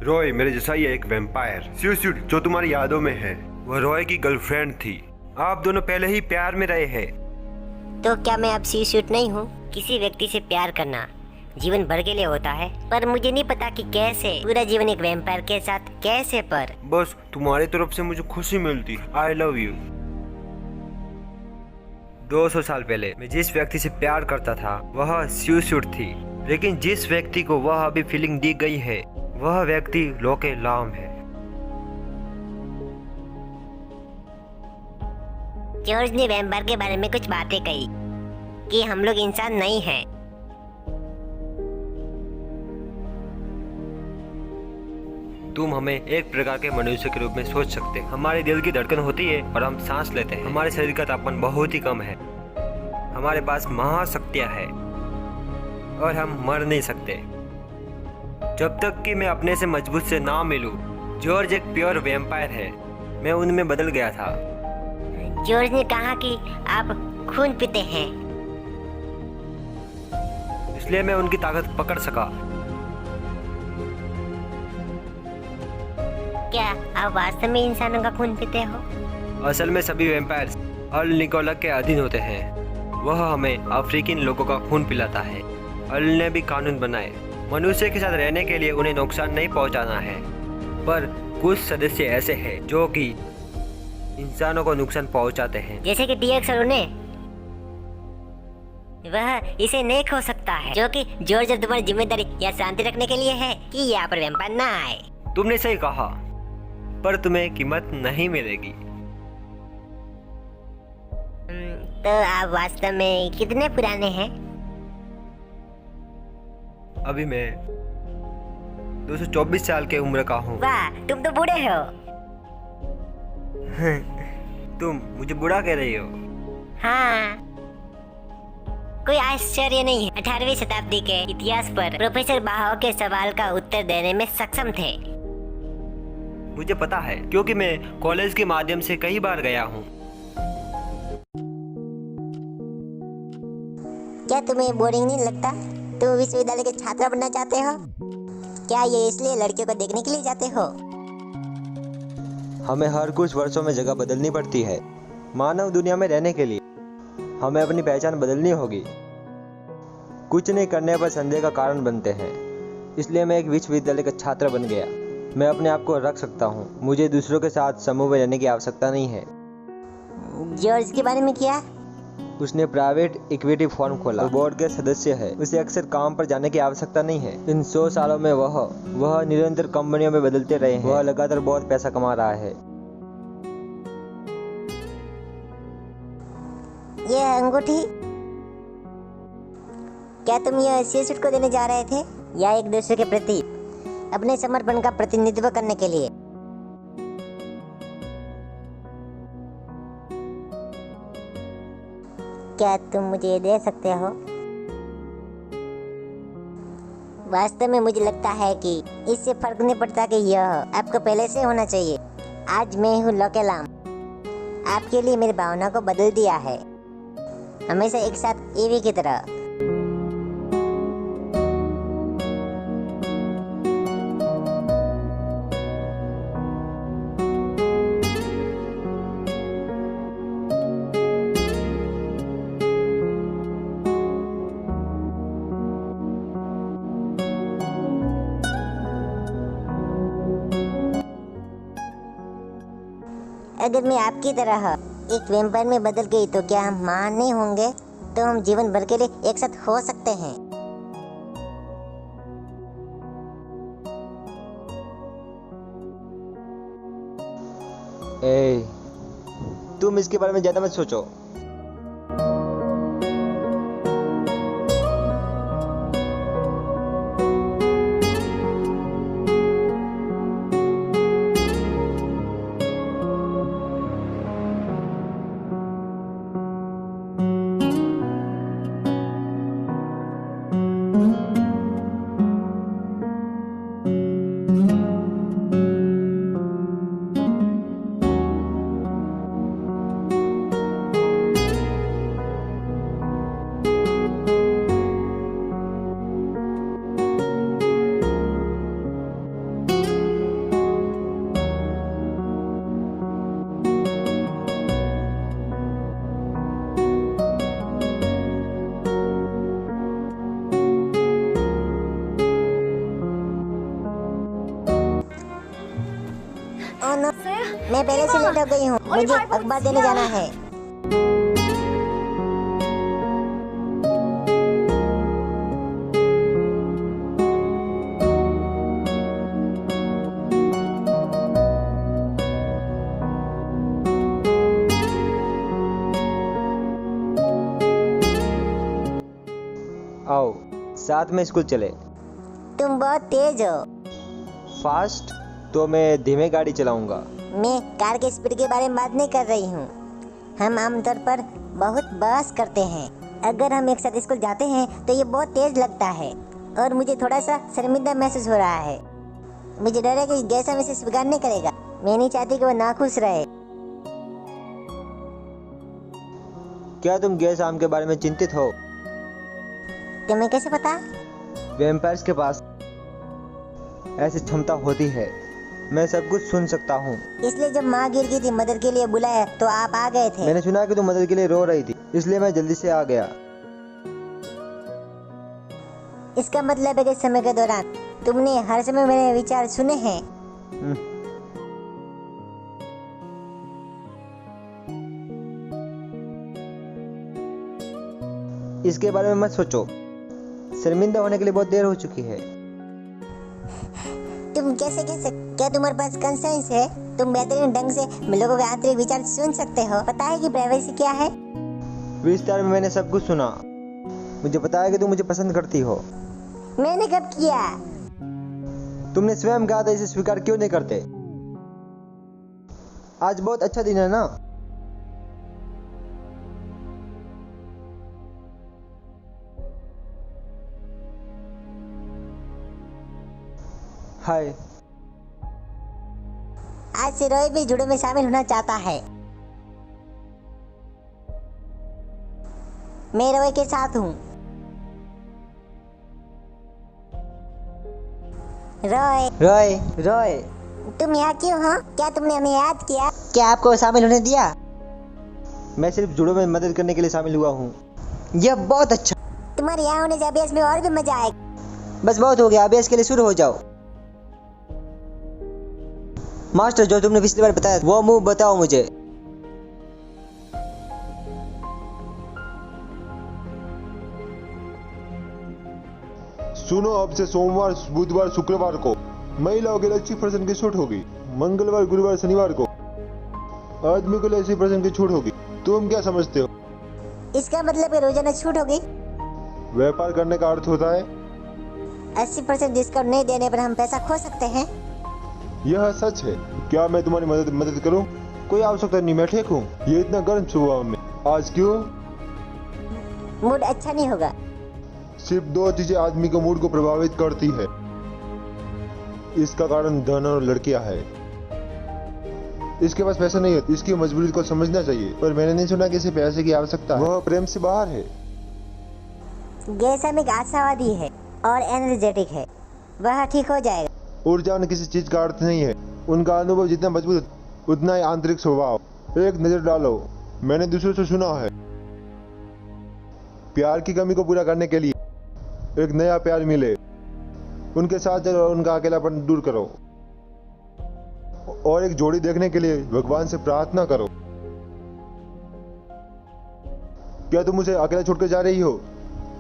रॉय मेरे जैसा ही एक वैम्पायर स्यूट जो तुम्हारी यादों में है, वह रॉय की गर्लफ्रेंड थी। आप दोनों पहले ही प्यार में रहे हैं। तो क्या मैं अब सूट नहीं हूँ? किसी व्यक्ति से प्यार करना जीवन भर के लिए होता है, पर मुझे नहीं पता कि कैसे पूरा जीवन एक वैम्पायर के साथ कैसे। पर बस तुम्हारी तरफ से मुझे खुशी मिलती। I love you. 200 साल पहले मैं जिस व्यक्ति से प्यार करता था वह स्यूट थी, लेकिन जिस व्यक्ति को वह अभी फीलिंग दी गई है वह व्यक्ति लोके लाम है। जॉर्ज ने वैम्पायर के बारे में कुछ बातें कही कि हम लोग इंसान नहीं हैं। तुम हमें एक प्रकार के मनुष्य के रूप में सोच सकते। हमारे दिल की धड़कन होती है और हम सांस लेते हैं। हमारे शरीर का तापमान बहुत ही कम है। हमारे पास महाशक्तियां हैं और हम मर नहीं सकते जब तक कि मैं अपने से मजबूत से ना मिलूं। जॉर्ज एक प्योर वैम्पायर है। मैं उनमें बदल गया था। जॉर्ज ने कहा कि आप खून पीते हैं, इसलिए मैं उनकी ताकत पकड़ सका। क्या आप वास्तव में इंसानों का खून पीते हो? असल में सभी वैम्पायर्स अल निकोला के अधीन होते हैं। वह हमें अफ्रीकन लोगों का खून पिलाता है। अल ने भी कानून बनाए। मनुष्य के साथ रहने के लिए उन्हें नुकसान नहीं पहुंचाना है, पर कुछ सदस्य ऐसे हैं जो कि इंसानों को नुकसान पहुंचाते हैं। जैसे कि टीएक्स और उन्हें वह इसे नहीं खो सकता है, जो कि जॉर्ज अब तुम्हारी जिम्मेदारी या शांति रखने के लिए है कि यहाँ पर वैम्पायर ना आए। तुमने सही कहा, पर तुम्हें कीमत नहीं मिलेगी। तो आप वास्तव में कितने पुराने हैं? अभी मैं 224 साल के उम्र का हूँ। वाह, तुम तो बूढ़े हो। तुम मुझे बुरा कह रही हो। हाँ, कोई आश्चर्य नहीं है। 18वीं शताब्दी के इतिहास पर प्रोफेसर बाहो के सवाल का उत्तर देने में सक्षम थे। मुझे पता है क्योंकि मैं कॉलेज के माध्यम से कई बार गया हूँ। क्या तुम्हें बोरिंग नहीं लगता? तुम विश्वविद्यालय के छात्र बनना चाहते हो? क्या ये इसलिए लड़कियों को देखने के लिए जाते हो? हमें हर कुछ वर्षों में जगह बदलनी पड़ती है मानव दुनिया में रहने के लिए। हमें अपनी पहचान बदलनी होगी। कुछ नहीं करने पर संदेह का कारण बनते हैं। इसलिए मैं एक विश्वविद्यालय का छात्र बन गया। मैं अपने आप को रख सकता हूँ। मुझे दूसरों के साथ समूह में रहने की आवश्यकता नहीं है। जॉर्ज के बारे में क्या? उसने प्राइवेट इक्विटी फर्म खोला। वो बोर्ड के सदस्य है। उसे अक्सर काम पर जाने की आवश्यकता नहीं है। इन 100 सालों में वह निरंतर कंपनियों में बदलते रहे हैं। वह लगातार बहुत पैसा कमा रहा है। ये अंगूठी, क्या तुम यह सूट को देने जा रहे थे या एक दूसरे के प्रति अपने समर्पण का प्रतिनिधित्व करने के लिए? क्या तुम मुझे ये दे सकते हो? वास्तव में मुझे लगता है कि इससे फर्क नहीं पड़ता कि यह आपको पहले से होना चाहिए। आज मैं हूँ लोकेलाम। आपके लिए मेरी भावना को बदल दिया है, हमेशा एक साथ ईवी की तरह। अगर मैं आपकी तरह एक वैम्पायर में बदल गई तो क्या हम महान नहीं होंगे? तो हम जीवन भर के लिए एक साथ हो सकते हैं। तुम इसके बारे में ज्यादा मत सोचो। मानो, मैं पहले से लेट हो गई हूँ, मुझे अखबार देने जाना है। आओ साथ में स्कूल चले। तुम बहुत तेज हो। फास्ट? तो मैं धीमे गाड़ी चलाऊंगा। मैं कार के स्पीड के बारे में बात नहीं कर रही हूँ। हम आमतौर पर बहुत बहस करते हैं। अगर हम एक साथ स्कूल जाते हैं तो ये बहुत तेज लगता है और मुझे थोड़ा सा शर्मिंदा महसूस हो रहा है। मुझे डर है कि गैसा मुझसे स्वीकार नहीं करेगा। मैं नहीं चाहती कि वो नाखुश रहे। क्या तुम गैस आम के बारे में चिंतित हो? तुम्हें कैसे पता? वैम्पायर्स के पास ऐसी क्षमता होती है, मैं सब कुछ सुन सकता हूँ। इसलिए जब माँ गिर गई थी, मदद के लिए बुलाया तो आप आ गए थे। मैंने सुना कि तुम मदद के लिए रो रही थी, इसलिए मैं जल्दी से आ गया। इसका मतलब है कि समय के दौरान तुमने हर समय मेरे विचार सुने हैं। इसके बारे में मत सोचो, शर्मिंदा होने के लिए बहुत देर हो चुकी है। तुम कैसे कह सकते? क्या तुम्हारे पास कंसेंस है? तुम बेहतरीन ढंग से लोगों के आंतरिक विचार सुन सकते हो। पता है कि प्राइवेसी क्या है? विस्तार में मैंने सब कुछ सुना। मुझे पता है कि तुम मुझे पसंद करती हो। मैंने कब किया? तुमने स्वयं कहा था, इसे स्वीकार क्यों नहीं करते? आज बहुत अच्छा दिन है ना? हाय। आज से रोई भी जुड़ों में शामिल होना चाहता है। मैं रोई के साथ हूँ। रोय, रॉय, रॉय, तुम यहाँ क्यों हो? क्या तुमने हमें याद किया? क्या आपको शामिल होने दिया? मैं सिर्फ जुड़ों में मदद करने के लिए शामिल हुआ हूँ। यह बहुत अच्छा। तुम्हारे यहाँ होने से अभ्यास में और भी मजा आएगा। बस बहुत हो गया, अभ्यास के लिए शुरू हो जाओ। मास्टर, जो तुमने पिछली बार बताया वो मूव बताओ मुझे। सुनो, अब से सोमवार, बुधवार, शुक्रवार को महिलाओं के लिए 80% की छूट होगी। मंगलवार, गुरुवार, शनिवार को आदमी के लिए 80% की छूट होगी। तुम क्या समझते हो? इसका मतलब है रोजाना छूट होगी। व्यापार करने का अर्थ होता है 80% डिस्काउंट नहीं देने पर हम पैसा खो सकते हैं। यह सच है। क्या मैं तुम्हारी मदद करूं? कोई आवश्यकता नहीं, मैं ठीक हूँ। ये इतना गर्म स्वभाव में आज क्यों? मूड अच्छा नहीं होगा। सिर्फ दो चीजें आदमी के मूड को प्रभावित करती है। इसका कारण धन और लड़कियां है। इसके पास पैसा नहीं है, इसकी मजबूरी को समझना चाहिए। पर मैंने नहीं सुना कि इसे पैसे की आवश्यकता है। वह प्रेम से बाहर है। गैसम एक आशावादी है और एनर्जेटिक है। वह ठीक हो जाएगा। ऊर्जा किसी चीज का अर्थ नहीं है। उनका अनुभव जितना मजबूत उतना ही आंतरिक स्वभाव। एक नजर डालो, मैंने दूसरों से सुना है प्यार की कमी को पूरा करने के लिए एक नया प्यार मिले। उनके साथ चलो और उनका अकेलापन दूर करो और एक जोड़ी देखने के लिए भगवान से प्रार्थना करो। क्या तुम उसे अकेला छोड़कर जा रही हो?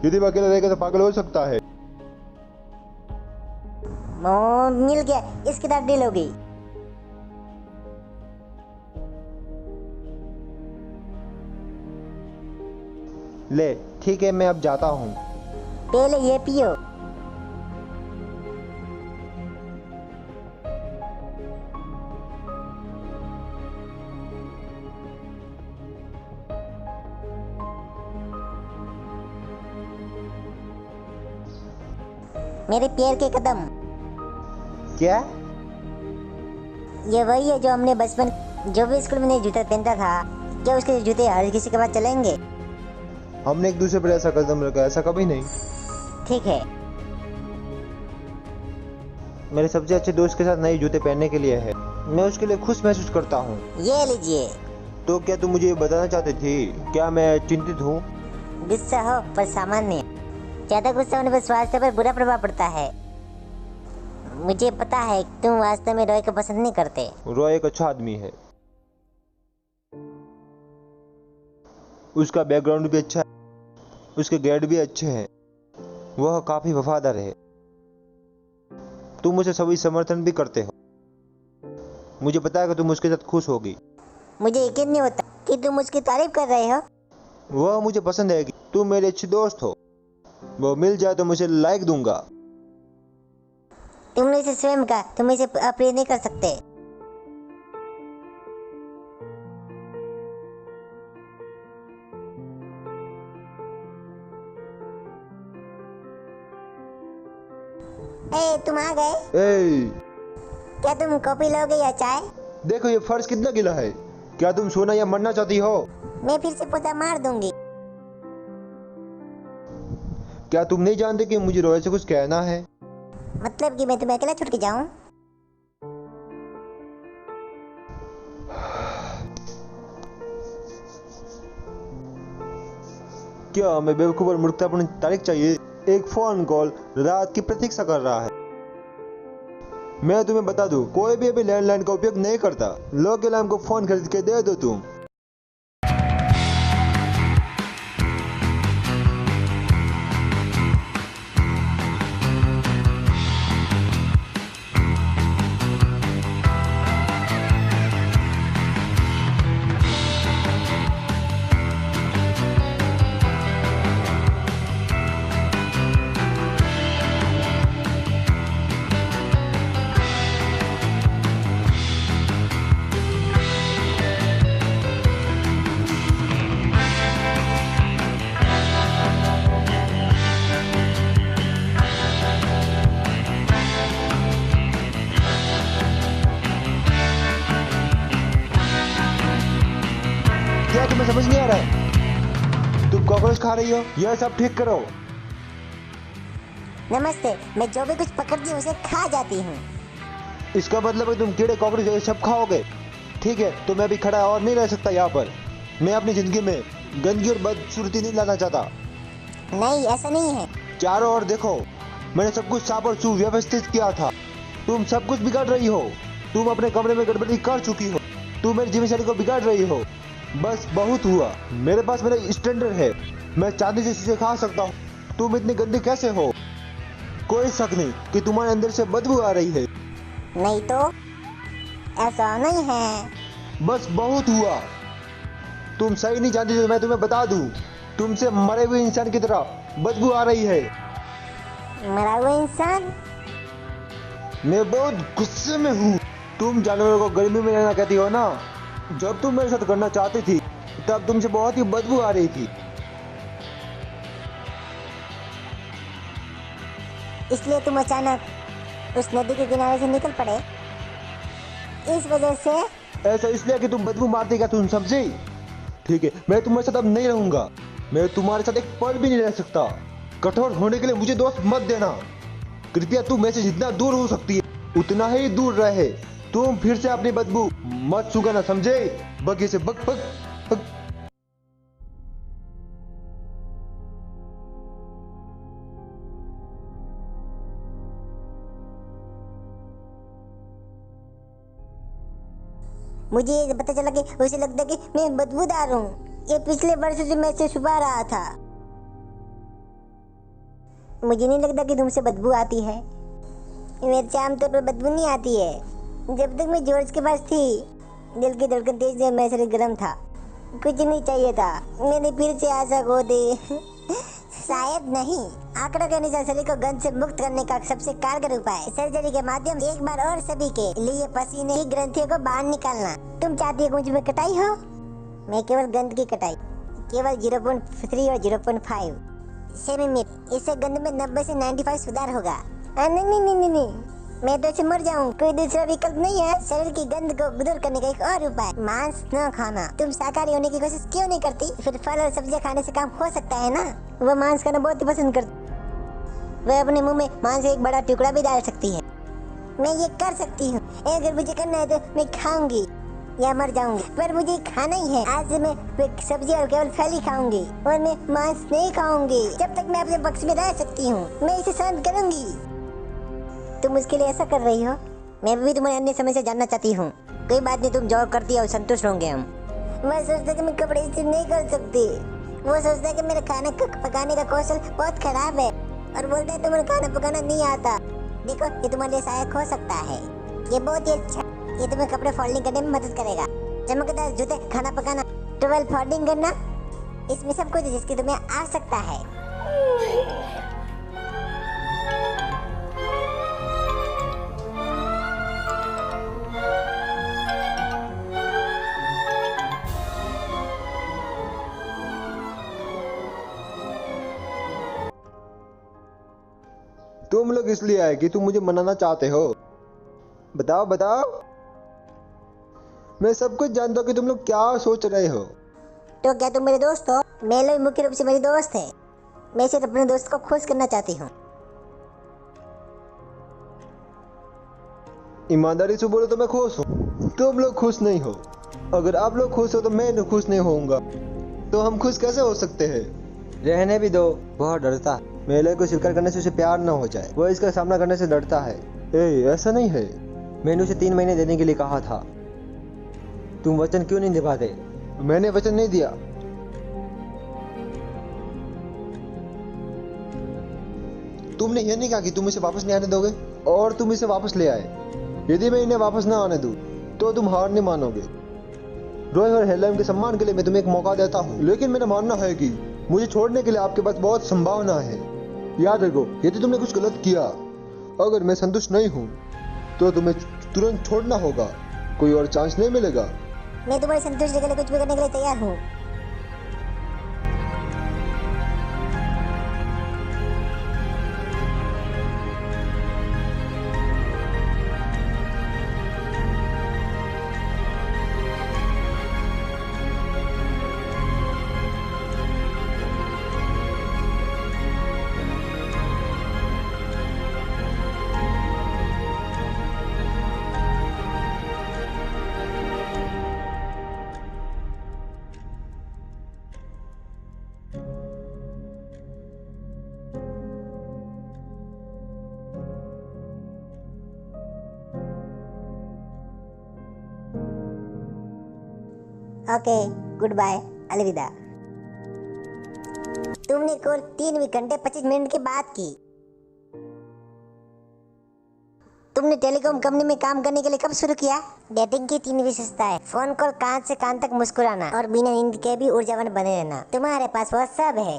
यदि वह अकेला रहेगा तो पागल हो सकता है। मिल गया, इसकी तरफ डील हो गई। ले ठीक है, मैं अब जाता हूँ। पहले ये पियो। मेरे पैर के कदम। क्या? ये वही है जो हमने बचपन, जो भी स्कूल में नहीं जूता पहनता था। क्या उसके जूते हर किसी के पास चलेंगे? हमने एक दूसरे पर ऐसा कदम रखा, ऐसा कभी नहीं। ठीक है। मेरे सबसे अच्छे दोस्त के साथ नए जूते पहनने के लिए है। मैं उसके लिए खुश महसूस करता हूँ। ये लीजिए। तो क्या तुम मुझे बताना चाहती थी? क्या मैं चिंतित हूँ? गुस्सा हो पर सामान्य। ज्यादा गुस्सा होने पर स्वास्थ्य पर बुरा प्रभाव पड़ता है। मुझे पता है तुम वास्तव में रॉय को पसंद नहीं करते। रॉय एक अच्छा आदमी है, उसका बैकग्राउंड भी अच्छा है, उसके ग्रेड भी अच्छे हैं, वह काफी वफादार है। तुम उसे सभी समर्थन भी करते हो। मुझे पता है कि तुम उसके साथ खुश होगी। मुझे यकीन नहीं होता कि तुम उसकी तारीफ कर रहे हो। वह मुझे पसंद है कि तुम मेरे अच्छे दोस्त हो। वो मिल जाए तो मुझे लाइक दूंगा। तुमने इसे स्वयं कहा, तुम इसे अप्रिय नहीं कर सकते। तुम आ गए। क्या तुम कॉफी लोगे या चाय? देखो ये फर्श कितना गीला है। क्या तुम सोना या मरना चाहती हो? मैं फिर से पोता मार दूंगी। क्या तुम नहीं जानते कि मुझे रॉय से कुछ कहना है? मतलब कि मैं तुम्हें अकेला छोड़ के जाऊं? क्या हमें बेवकूफ और मूर्खतापूर्ण तारीख चाहिए? एक फोन कॉल रात की प्रतीक्षा कर रहा है। मैं तुम्हें बता दूं, कोई भी अभी लैंडलाइन का उपयोग नहीं करता। लोकल लाइन को फोन खरीद के दे दो तुम। क्या तुम्हें समझ नहीं आ रहा है? तुम कॉकरोच खा रही हो। यह सब ठीक करो। नमस्ते, मैं जो भी कुछ पकड़ती हूँ उसे खा जाती हूँ। इसका मतलब है तुम कीड़े कॉकरोच ये सब खाओगे। ठीक है, तो मैं भी खड़ा और नहीं रह सकता यहाँ पर। मैं अपनी जिंदगी में गंदगी और बदसूरती नहीं लाना चाहता। नहीं, ऐसा नहीं है। चारों ओर देखो, मैंने सब कुछ साफ और सुव्यवस्थित किया था। तुम सब कुछ बिगाड़ रही हो। तुम अपने कमरे में गड़बड़ी कर चुकी हो। तुम मेरी जीवनशैली को बिगाड़ रही हो। बस बहुत हुआ। मेरे पास मेरा स्टैंडर्ड है। मैं चांदी से चीजें खा सकता हूँ। तुम इतनी गंदी कैसे हो? कोई शक नहीं कि तुम्हारे अंदर से बदबू आ रही है। नहीं तो ऐसा नहीं है। बस बहुत हुआ। तुम सही नहीं जानती तो मैं तुम्हें बता दूं, तुमसे मरे हुए इंसान की तरह बदबू आ रही है। मरा हुआ इंसान? मैं बहुत गुस्से में हूँ। तुम जानवरों को गर्मी में रहना कहती हो ना। जब तुम मेरे साथ करना चाहती थी तब तुमसे बहुत ही बदबू आ रही थी। इसलिए तुम अचानक उस नदी के किनारे से निकल पड़े। इस वजह से? ऐसा इसलिए कि तुम बदबू मारती क्या तुम समझी? ठीक है, मैं तुम्हारे साथ अब नहीं रहूंगा। मैं तुम्हारे साथ एक पल भी नहीं रह सकता। कठोर होने के लिए मुझे दोस्त मत देना। कृपया तुम मेरे से जितना दूर हो सकती है उतना ही दूर रहे। तुम फिर से अपनी बदबू मत सूंघना, समझे? बगी से बक बक बक। मुझे ये पता चला कि उसे लगता है कि मैं बदबूदार हूँ। ये पिछले वर्षों से मैं इसे छुपा रहा था। मुझे नहीं लगता कि तुमसे बदबू आती है। मेरे से आमतौर पर बदबू नहीं आती है। जब तक मैं जॉर्ज के पास थी, दिल की धड़कन तेज है, मैं शरीर गर्म था। कुछ नहीं चाहिए था। मैंने फिर से आशा खो दी। शायद नहीं। आंकड़ों के अनुसार शरीर को गंध से मुक्त करने का सबसे कारगर उपाय सर्जरी के माध्यम से एक बार और सभी के लिए पसीने की ग्रंथियों को बाहर निकालना। तुम चाहती हो मुझ में कटाई हो? मैं केवल गंध की कटाई, केवल 0.3 और 0.5 सेंटीमीटर। इससे गंध में 90 से 95 सुधार होगा। नहीं, मैं तो ऐसे मर जाऊँ। कोई दूसरा विकल्प नहीं है। शरीर की गंध को दूर करने का एक और उपाय, मांस न खाना। तुम शाकाहारी होने की कोशिश क्यों नहीं करती? फिर फल और सब्जियां खाने से काम हो सकता है ना। वह मांस खाना बहुत ही पसंद करती। वह अपने मुंह में मांस का एक बड़ा टुकड़ा भी डाल सकती है। मैं ये कर सकती हूँ। अगर मुझे करना है तो मैं खाऊंगी या मर जाऊंगी, पर मुझे खाना ही है। आज से मैं सब्जी और केवल फल ही खाऊंगी और मैं मांस नहीं खाऊंगी। जब तक मैं अपने पक्ष में रह सकती हूँ मैं इसे शांत करूंगी। तुम उसके लिए ऐसा कर रही हो? मैं भी तुम्हारे अन्य समय से जानना चाहती हूँ। कोई बात नहीं, तुम जॉब करती हो, संतुष्ट होंगे हम। वह सोचता है कि मैं कपड़े इस्त्री नहीं कर सकती। वो सोचता है कि मेरे खाने का पकाने का कौशल बहुत खराब है और बोलता है तुम्हें खाना पकाना नहीं आता। देखो, ये तुम्हारे लिए सहायक हो सकता है। ये बहुत ही अच्छा, ये तुम्हें कपड़े फोल्डिंग करने में मदद करेगा। चमकदार जूते, खाना पकाना, टॉवेल फोल्डिंग करना, इसमें सब कुछ है जिसकी तुम्हें आवश्यकता है। तुम लोग इसलिए आए कि तुम मुझे मनाना चाहते हो? बताओ बताओ। मैं सब कुछ जानता हूँ कि तुम लोग क्या सोच रहे हो। तो क्या तुम मेरे दोस्त हो? मेलो मुख्य रूप से मेरी दोस्त है। मैं सिर्फ अपने दोस्त को खुश करना चाहती हूँ। ईमानदारी से बोलो तो मैं खुश हूँ। तुम लोग खुश नहीं हो। अगर आप लोग खुश हो तो मैं खुश नहीं होऊंगा। तो हम खुश कैसे हो सकते हैं? रहने भी दो, बहुत डरता है। मेले को स्वीकार करने से उसे प्यार न हो जाए, वो इसका सामना करने से डरता है। ऐसा नहीं है। मैंने उसे 3 महीने देने के लिए कहा था। तुम वचन क्यों नहीं निभाते? मैंने वचन नहीं दिया। तुमने यह नहीं कहा कि तुम इसे वापस नहीं आने दोगे और तुम इसे वापस ले आए। यदि मैं इन्हें वापस ना आने दूं तो तुम हार नहीं मानोगे। रॉय और हेलेम के सम्मान के लिए मैं तुम्हें एक मौका देता हूँ, लेकिन मेरा मानना है कि मुझे छोड़ने के लिए आपके पास बहुत संभावना है। याद रखो, यदि तुमने कुछ गलत किया, अगर मैं संतुष्ट नहीं हूँ तो तुम्हें तुरंत छोड़ना होगा। कोई और चांस नहीं मिलेगा। मैं तुम्हारी संतुष्टि के लिए कुछ भी करने के लिए तैयार हूँ। ओके, गुड बाय, अलविदा। तुमने केवल 3 घंटे 25 मिनट की बात की। तुमने टेलीकॉम कंपनी में काम करने के लिए कब शुरू किया? डेटिंग की 3 विशेषताएं: फोन कॉल, कान से कान तक मुस्कुराना और बिना नींद के भी ऊर्जावान बने रहना। तुम्हारे पास वह सब है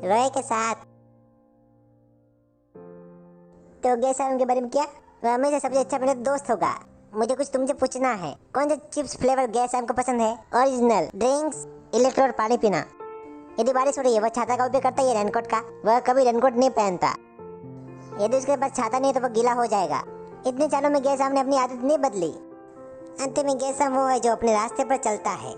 रॉय के साथ। तो गैसाम के बारे में क्या? वह हमेशा सबसे अच्छा मेरा दोस्त होगा। मुझे कुछ तुमसे पूछना है। कौन से चिप्स फ्लेवर गैस आपको पसंद है? ओरिजिनल, ड्रिंक्स, इलेक्ट्रो और पानी पीना। यदि बारिश हो रही है, वह छाता का उपयोग करता है या रेनकोट का? वह कभी रेनकोट नहीं पहनता। यदि उसके पास छाता नहीं तो वह गीला हो जाएगा। इतने सालों में गैसाम ने अपनी आदत नहीं बदली। अंत में गैसाम वो है जो अपने रास्ते पर चलता है,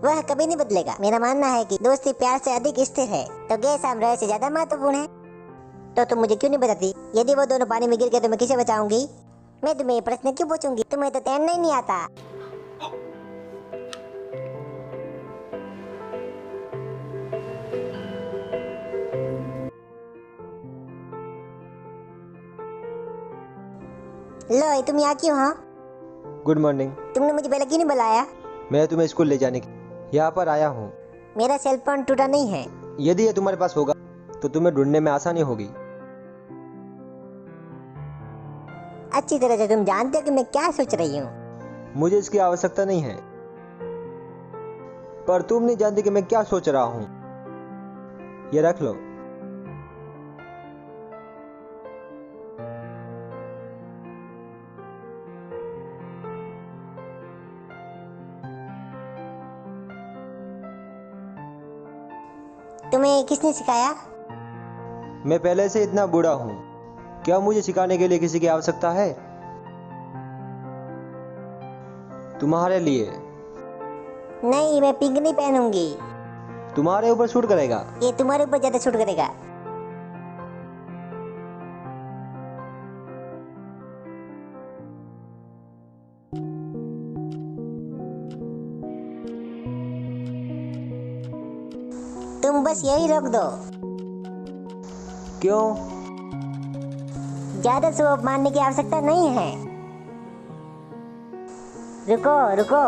वह कभी नहीं बदलेगा। मेरा मानना है कि दोस्ती प्यार से अधिक स्थिर है, तो गैसाम रॉय से ज्यादा महत्वपूर्ण है। तो तुम मुझे क्यों नहीं बताती? यदि वो दोनों पानी में गिर गए तो मैं किसे बचाऊंगी? मैं तुम्हें ये प्रश्न क्यों पूछूंगी? तुम्हें तो तैरना ही नहीं आता। लो, तुम यहाँ क्यों हो? Good morning. तुमने मुझे पहले क्यों नहीं बुलाया? मैं तुम्हें स्कूल ले जाने के यहाँ पर आया हूँ। मेरा सेल फोन टूटा नहीं है। यदि ये तुम्हारे पास होगा तो तुम्हें ढूंढने में आसानी होगी। अच्छी तरह से तुम जानते हो कि मैं क्या सोच रही हूँ। मुझे इसकी आवश्यकता नहीं है, पर तुम नहीं जानती कि मैं क्या सोच रहा हूँ। ये रख लो। तुम्हें किसने सिखाया? मैं पहले से इतना बूढ़ा हूँ, क्या मुझे सिखाने के लिए किसी की आवश्यकता है? तुम्हारे लिए। नहीं, मैं पिंक नहीं पहनूंगी। तुम्हारे ऊपर शूट करेगा। ये तुम्हारे ऊपर ज्यादा शूट करेगा। तुम बस यही रोक दो। क्यों? ज्यादा शो ऑफ मारने की आवश्यकता नहीं है। रुको रुको।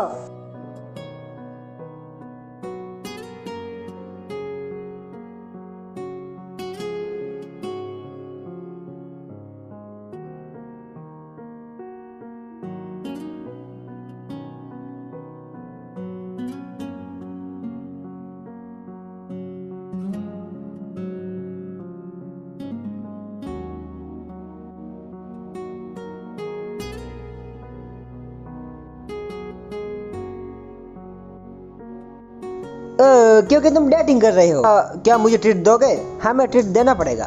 क्योंकि तुम डेटिंग कर रहे हो, क्या मुझे ट्रीट दोगे? हमें ट्रीट देना पड़ेगा।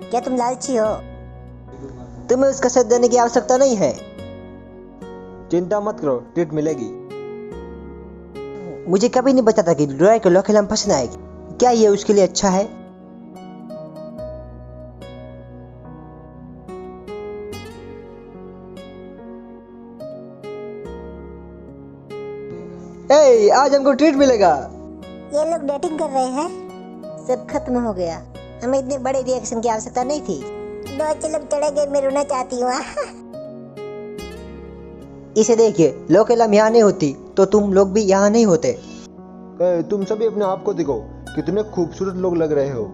क्या तुम लालची हो? तुम्हें उसका साथ देने की आवश्यकता नहीं है। चिंता मत करो, ट्रीट मिलेगी। मुझे कभी नहीं पता था कि रॉय को लोकेलम पसंद आएगी। क्या ये उसके लिए अच्छा है? आज हमको ट्रीट मिलेगा। ये लोग डेटिंग कर रहे हैं। सब खत्म हो गया। हमें इतने बड़े रिएक्शन की आवश्यकता नहीं थी। दो चिलम चढ़े गए, मैं रोना चाहती हूँ। इसे देखिए, लोकेलम यहाँ नहीं होती तो तुम लोग भी यहाँ नहीं होते। तुम सभी अपने आप को देखो, कितने खूबसूरत लोग लग रहे हो।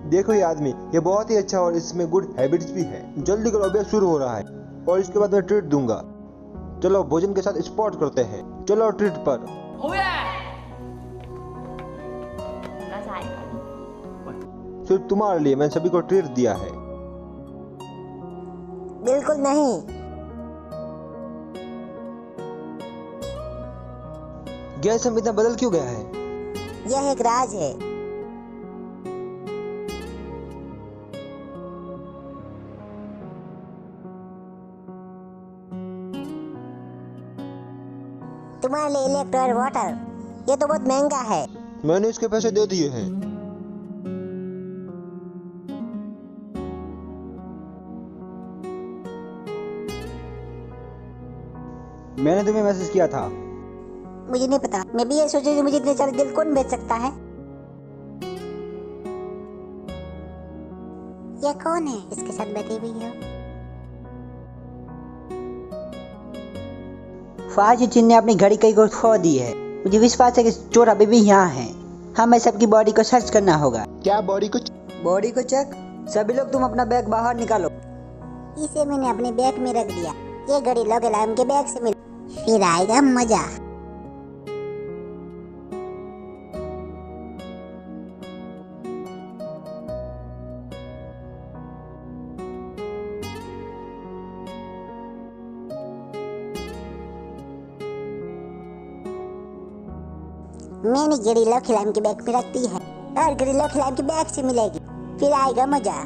देखो ये आदमी, ये बहुत ही अच्छा और इसमें गुड हैबिट्स भी है। जल्दी करो, अभी शुरू हो रहा है और इसके बाद मैं ट्रीट दूंगा। चलो भोजन के साथ स्पॉट करते हैं। चलो ट्रीट पर। सिर्फ तुम्हारे लिए मैंने सभी को ट्रीट दिया है। बिल्कुल नहीं। गैस हम इतना बदल क्यों गया है? यह एक राज है। तुम्हारे लिए इलेक्ट्रॉल वाटर, ये तो बहुत महंगा है। मैंने इसके पैसे दे दिए हैं। मैंने तुम्हें मैसेज किया था। मुझे नहीं पता। मैं भी ये सोच रही थी, मुझे इतने सारे दिल कौन बेच सकता है। ये कौन है इसके साथ बैठी हुई है? फाजिल ने अपनी घड़ी कहीं को खो दी है। मुझे विश्वास है कि चोर अभी भी यहाँ हैं। हमें सबकी बॉडी को सर्च करना होगा। क्या बॉडी को चेक? सभी लोग तुम अपना बैग बाहर निकालो। इसे मैंने अपने बैग में रख दिया। ये घड़ी लोकेलम के बैग से मिली, फिर आएगा मजा। मैंने घड़ी लोकेलम के बैग में रख दी है और घड़ी लोकेलम के बैग से मिलेगी, फिर आएगा मजा।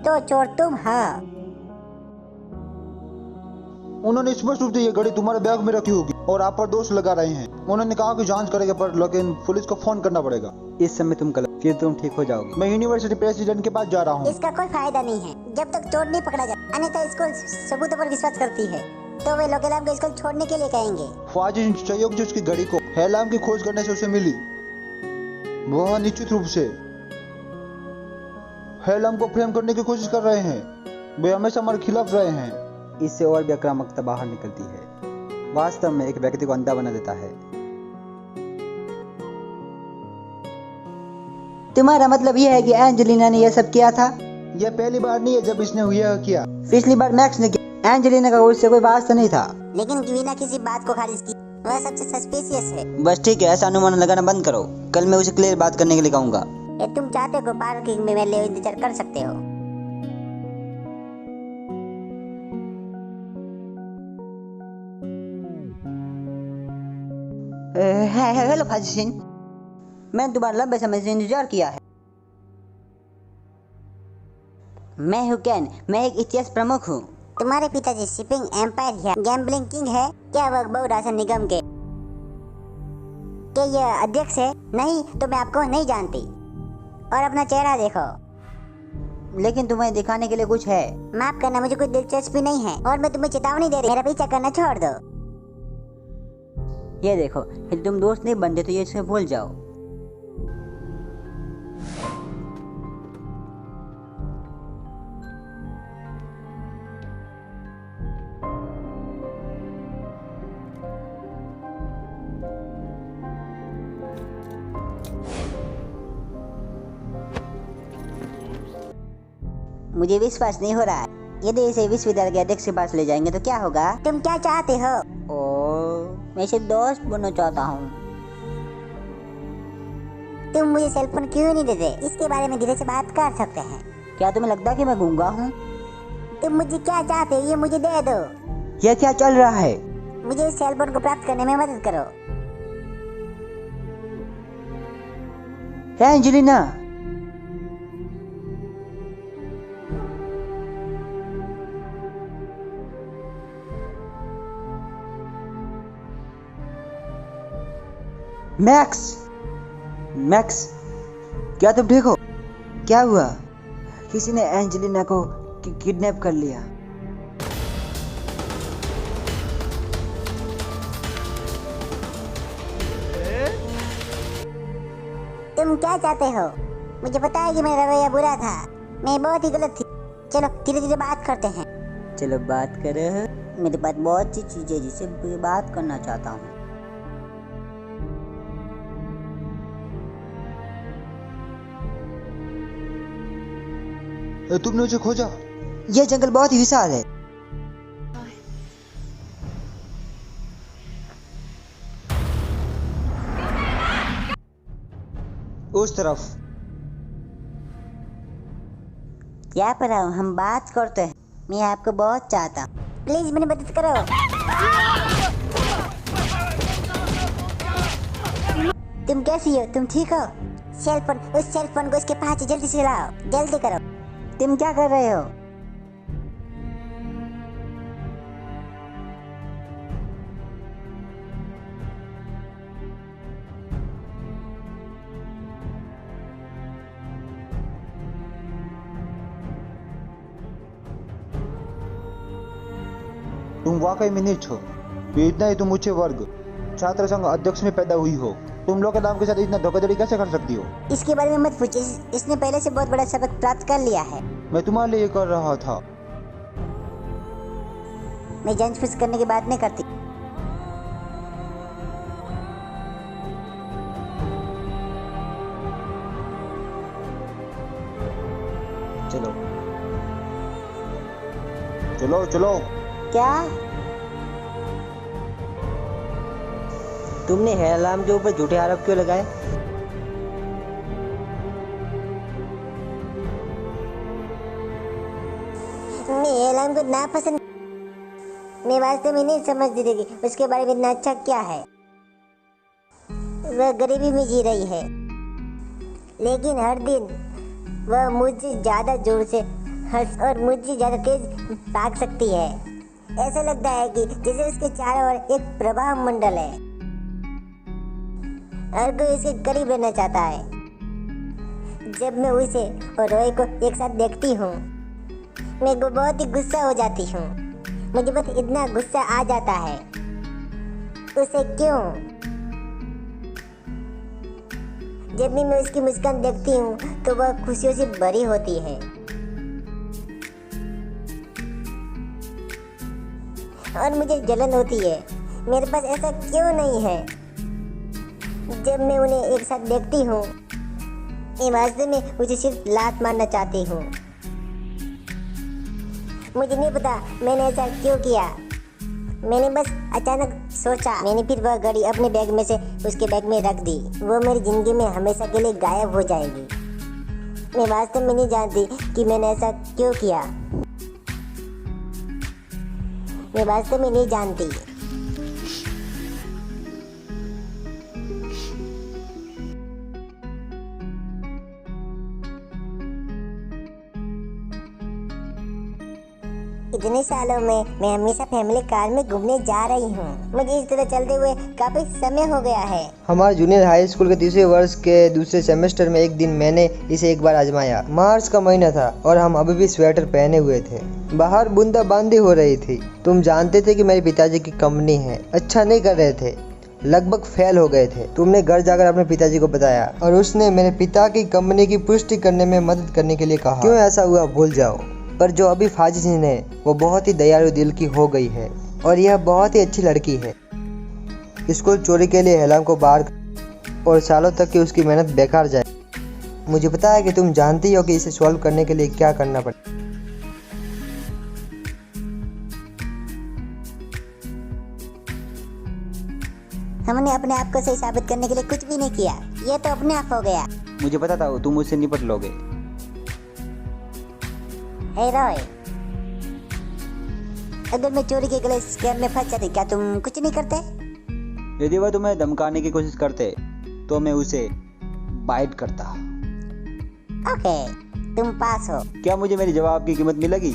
तो चोर तुम हो। उन्होंने स्पष्ट रूप से ये घड़ी तुम्हारे बैग में रखी होगी और आप पर दोष लगा रहे हैं। उन्होंने कहा कि जांच करेंगे, पर लेकिन पुलिस को फोन करना पड़ेगा। इस समय तुम कल फिर तुम ठीक हो जाओगे। मैं यूनिवर्सिटी प्रेसिडेंट के पास जा रहा हूँ। इसका कोई फायदा नहीं है जब तक चोर नहीं पकड़ा जाए। अन्यथा स्कूल सबूतों पर विश्वास करती है तो वे लोकेलम को स्कूल छोड़ने के लिए कहेंगे। फाजिल सहयोग जो उसकी घड़ी को हेलाम की खोज करने से उसे मिली, वह निश्चित रूप से हेलाम को फ्रेम करने की कोशिश कर रहे हैं। वे हमेशा हमारे खिलाफ रहे हैं। इससे और भी आक्रामकता बाहर निकलती है। वास्तव में एक व्यक्ति को अंधा बना देता है। तुम्हारा मतलब यह है कि एंजेलिना ने यह सब किया था? यह पहली बार नहीं है जब इसने यह किया। पिछली बार मैक्स ने किया। एंजेलिना का उससे कोई वास्ता नहीं था। लेकिन बिना किसी बात को खारिज की, वह सबसे सस्पिशियस है। बस ठीक है, ऐसा अनुमान लगाना बंद करो। कल मैं उसे क्लियर बात करने के लिए कहूँगा। तुम चाहते हो पार्किंग में मेरे लिए इंतजार कर सकते हो। हेलो फाजिल सिंह, मैंने तुम्हारा लंबे समय से इंतजार किया है। मैं हूँ कैन, मैं एक इतिहास प्रमुख हूँ। तुम्हारे पिताजी शिपिंग एम्पायर या गैम्बलिंग किंग है क्या? वह बहुराशन निगम के क्या यह अध्यक्ष है? नहीं तो मैं आपको नहीं जानती। और अपना चेहरा देखो। लेकिन तुम्हें दिखाने के लिए कुछ है। माफ करना, मुझे कोई दिलचस्पी नहीं है और मैं तुम्हें चेतावनी दे रही, मेरा पीछा करना छोड़ दो। ये देखो, यदि तुम दोस्त नहीं बनते तो ये इसे भूल जाओ। मुझे विश्वास नहीं हो रहा है। यदि इसे विश्वविद्यालय के अध्यक्ष के पास ले जाएंगे तो क्या होगा? तुम क्या चाहते हो? मैं इसे दोस्त बनना चाहता हूँ। तुम मुझे सेल फोन क्यों नहीं देते? इसके बारे में धीरे से बात कर सकते हैं। क्या तुम्हें लगता है कि मैं गूंगा हूँ? तुम मुझे क्या चाहते हो ये मुझे दे दो। यह क्या चल रहा है? मुझे इस सेल फोन को प्राप्त करने में मदद करो। एंजेलिना, मैक्स, क्या तुम ठीक हो? क्या हुआ? किसी ने एंजेलिना को किडनैप कर लिया। तुम क्या चाहते हो? मुझे पता है कि मेरा रवैया बुरा था, मैं बहुत ही गलत थी। चलो धीरे धीरे बात करते हैं। चलो बात करो। मेरे पास बहुत सी चीजें जिससे मैं बात करना चाहता हूँ। तुमने उसे खोजा? यह जंगल बहुत ही विशाल है। उस तरफ। क्या पर हम बात करते हैं। मैं आपको बहुत चाहता हूँ, प्लीज मेरी मदद करो। तुम कैसी हो? तुम ठीक हो? उस सेल फोन को उसके पास जल्दी से लाओ, जल्दी करो। तुम क्या कर रहे हो? तुम वाकई में नीच हो। ये इतना ही तुम उच्च वर्ग छात्र संघ अध्यक्ष में पैदा हुई हो। तुम लोग के नाम के साथ इतना धोखाधड़ी कैसे कर सकती हो? इसके बारे में मत पूछिए, इसने पहले से बहुत बड़ा सबक प्राप्त कर लिया है। मैं तुम्हारे लिए कर रहा था। मैं जांच फूस करने की बात नहीं करती। चलो चलो चलो। क्या? तुमने हेलाम के ऊपर झूठे आरोप क्यों लगाए? मैं हेलाम को नापसंद। मैं वास्तव में नहीं समझती थी कि उसके बारे में इतना अच्छा क्या है। वह गरीबी में जी रही है, लेकिन हर दिन वह मुझसे ज़्यादा जोर से हंस और मुझसे ज़्यादा तेज भाग सकती है। ऐसा लगता है कि जैसे उसके चारों ओर एक प्रभाव मंडल है। हर कोई इसके करीब रहना चाहता है। जब मैं उसे और रॉय को एक साथ देखती हूँ, मैं बहुत ही गुस्सा हो जाती हूँ। मुझे बस इतना गुस्सा आ जाता है। उसे क्यों? जब भी मैं उसकी मुस्कान देखती हूँ तो वह खुशियों से भरी होती है। और मुझे जलन होती है, मेरे पास ऐसा क्यों नहीं है। जब मैं उन्हें एक साथ देखती हूँ, मैं वास्तव में उसे सिर्फ लात मारना चाहती हूँ। मुझे नहीं पता मैंने ऐसा क्यों किया। मैंने बस अचानक सोचा। मैंने फिर वह घड़ी अपने बैग में से उसके बैग में रख दी। वो मेरी जिंदगी में हमेशा के लिए गायब हो जाएगी। मैं वास्तव में नहीं जानती कि मैंने ऐसा क्यों किया। मैं वास्तव में नहीं जानती। इतने सालों में मैं हमेशा फैमिली कार में घूमने जा रही हूँ। मुझे इस तरह चलते हुए काफी समय हो गया है। हमारे जूनियर हाई स्कूल के तीसरे वर्ष के दूसरे सेमेस्टर में एक दिन मैंने इसे एक बार आजमाया। मार्च का महीना था और हम अभी भी स्वेटर पहने हुए थे। बाहर बूंदाबांदी हो रही थी। तुम जानते थे कि मेरे पिताजी की कंपनी है, अच्छा नहीं कर रहे थे, लगभग फेल हो गए थे। तुमने घर जाकर अपने पिताजी को बताया और उसने मेरे पिता की कंपनी की पुष्टि करने में मदद करने के लिए कहा। क्यों ऐसा हुआ भूल जाओ, पर जो अभी फाजिल है वो बहुत ही दयालु दिल की हो गई है और यह बहुत ही अच्छी लड़की है। स्कूल चोरी के लिए हेलाम को बाहर और सालों तक की उसकी मेहनत बेकार जाए। मुझे पता है कि तुम जानती हो कि इसे सॉल्व करने के लिए क्या करना पड़ेगा। हमने अपने आप को सही साबित करने के लिए कुछ भी नहीं किया, ये तो अपने आप हो गया। मुझे पता था तुम मुझसे निपट लोगे। हे रॉय, अगर मैं चोरी के गले स्कैम में फंस जाती, क्या तुम कुछ नहीं करते? यदि वह तुम्हें धमकाने की कोशिश करते तो मैं उसे बाइट करता। ओके, तुम पास हो। क्या मुझे मेरी जवाब की कीमत मिलेगी?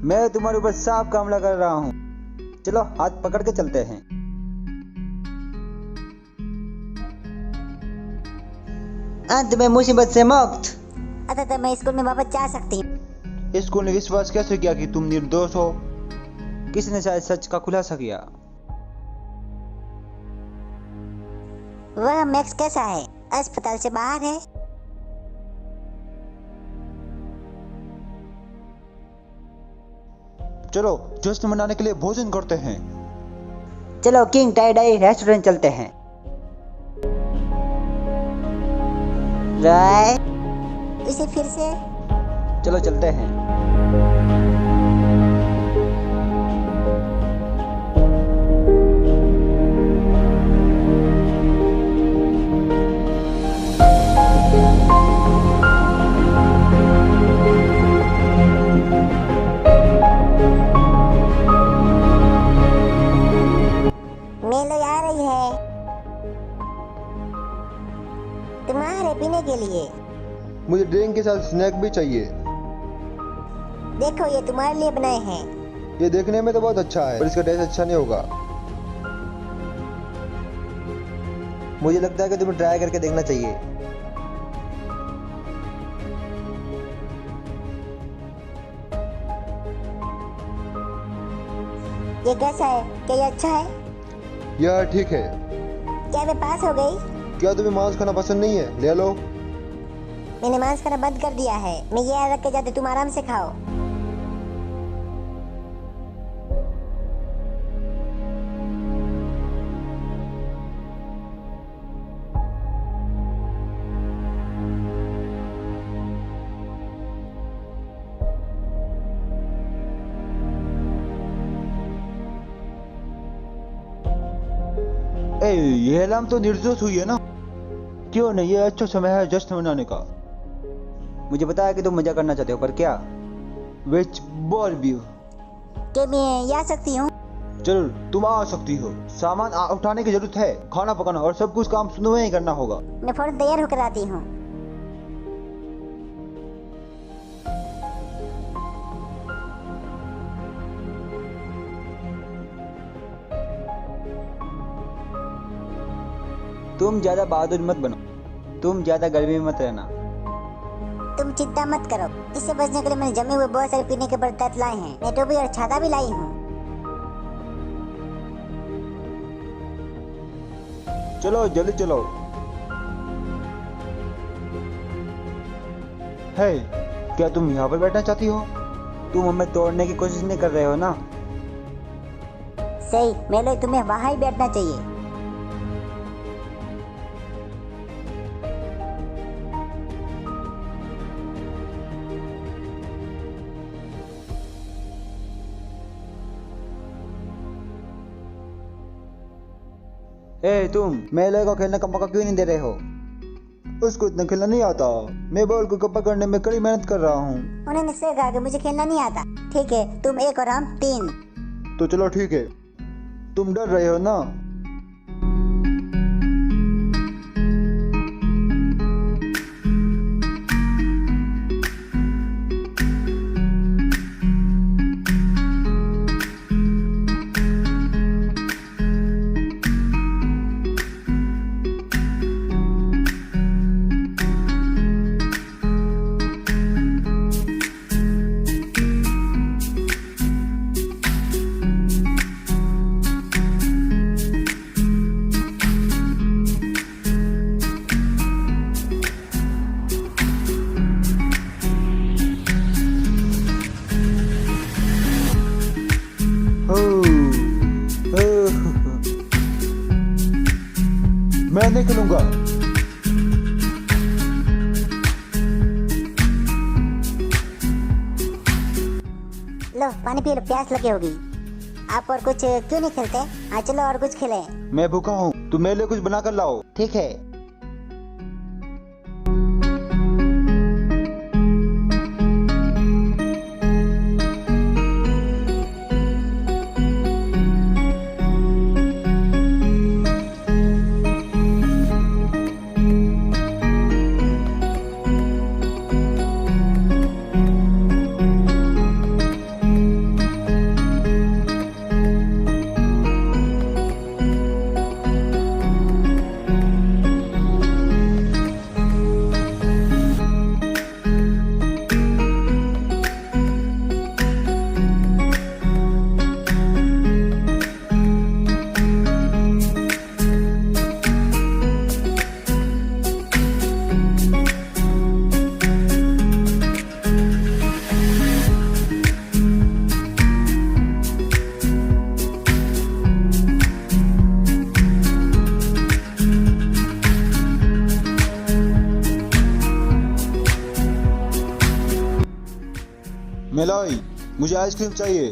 मैं तुम्हारे ऊपर साफ का हमला कर रहा हूँ। चलो हाथ पकड़ के चलते हैं। अंत में मुसीबत से मुक्त। अतः तो मैं स्कूल में वापस जा सकती हूँ। स्कूल ने विश्वास कैसे किया कि तुम निर्दोष हो? किसी ने शायद सच का खुलासा किया। वह मैक्स कैसा है? अस्पताल से बाहर है? चलो जश्न मनाने के लिए भोजन करते हैं। चलो किंग टाई डाई रेस्टोरेंट चलते हैं। रॉय, इसे फिर से। चलो चलते हैं। मेलो आ रही है तुम्हारे पीने के लिए। मुझे ड्रिंक के साथ स्नैक भी चाहिए। देखो, ये तुम्हारे लिए बनाए हैं। ये देखने में तो बहुत अच्छा है, पर इसका टेस्ट अच्छा नहीं होगा। मुझे लगता है कि तुम्हें ट्राई करके देखना चाहिए। ये कैसा है? क्या ये अच्छा है? यह ठीक है। क्या मैं पास हो गई? क्या तुम्हें मांस खाना पसंद नहीं है? ले लो। मैंने मांस खाना बंद कर दिया है। मैं ये रख के जाती, तुम आराम से खाओ। ये अलार्म तो निर्दोष हुई है ना? क्यों नहीं, ये अच्छा समय है जश्न मनाने का। मुझे पता है कि तुम मजा करना चाहते हो, पर क्या? विच बोल भी क्या मैं आ सकती हूँ? चलो तुम आ सकती हो। सामान उठाने की जरूरत है, खाना पकाना और सब कुछ काम सुनो ही करना होगा। मैं फौरन तैयार होकर आती हूँ। तुम ज्यादा बहादुर मत बनो। तुम ज्यादा गर्मी में मत रहना। तुम चिंता मत करो। इससे बचने के लिए मैंने जमे हुए बहुत सारे पीने के बर्तन लाए हैं। मैं टोपी और छाता भी लाई हूँ। चलो जल्दी चलो। है, क्या तुम यहाँ पर बैठना चाहती हो? तुम हमें तोड़ने की कोशिश नहीं कर रहे हो ना? सही, मेले तुम्हें वहाँ ही बैठना चाहिए। तुम मेले को खेलने का मौका क्यों नहीं दे रहे हो? उसको इतना खेलना नहीं आता। मैं बॉल को पकड़ने में कड़ी मेहनत कर रहा हूँ। उन्होंने से कहा कि मुझे खेलना नहीं आता। ठीक है, तुम 1 और हम 3। तो चलो ठीक है। तुम डर रहे हो ना? मैं नहीं खेलूंगा। पानी पी लो, प्यास लगी होगी। आप और कुछ क्यों नहीं खेलते? हाँ चलो और कुछ खेलें। मैं भूखा हूँ, तुम मेरे लिए कुछ बना कर लाओ। ठीक है। मेलाई, मुझे आइसक्रीम चाहिए।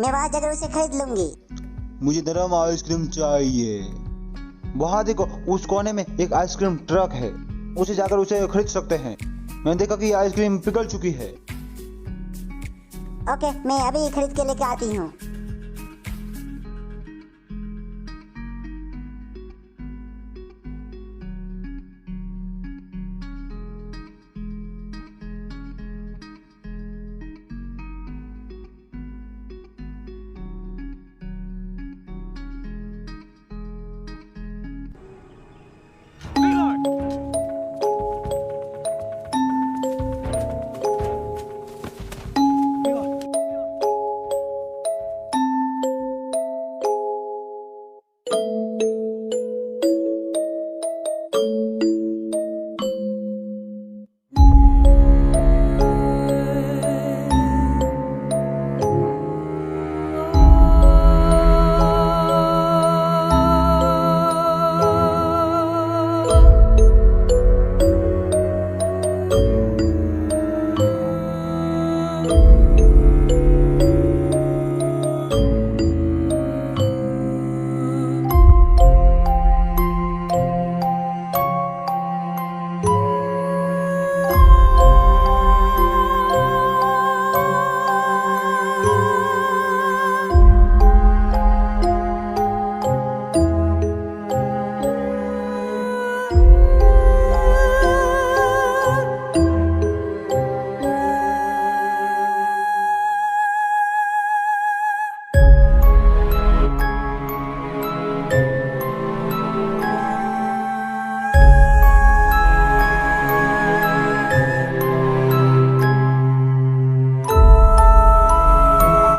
मैं वहाँ जाकर उसे खरीद लूंगी। मुझे नरम आइसक्रीम चाहिए। वहाँ देखो, उस कोने में एक आइसक्रीम ट्रक है, उसे जाकर उसे खरीद सकते हैं। मैंने देखा कि आइसक्रीम पिघल चुकी है। ओके, मैं अभी खरीद के लेके आती हूँ।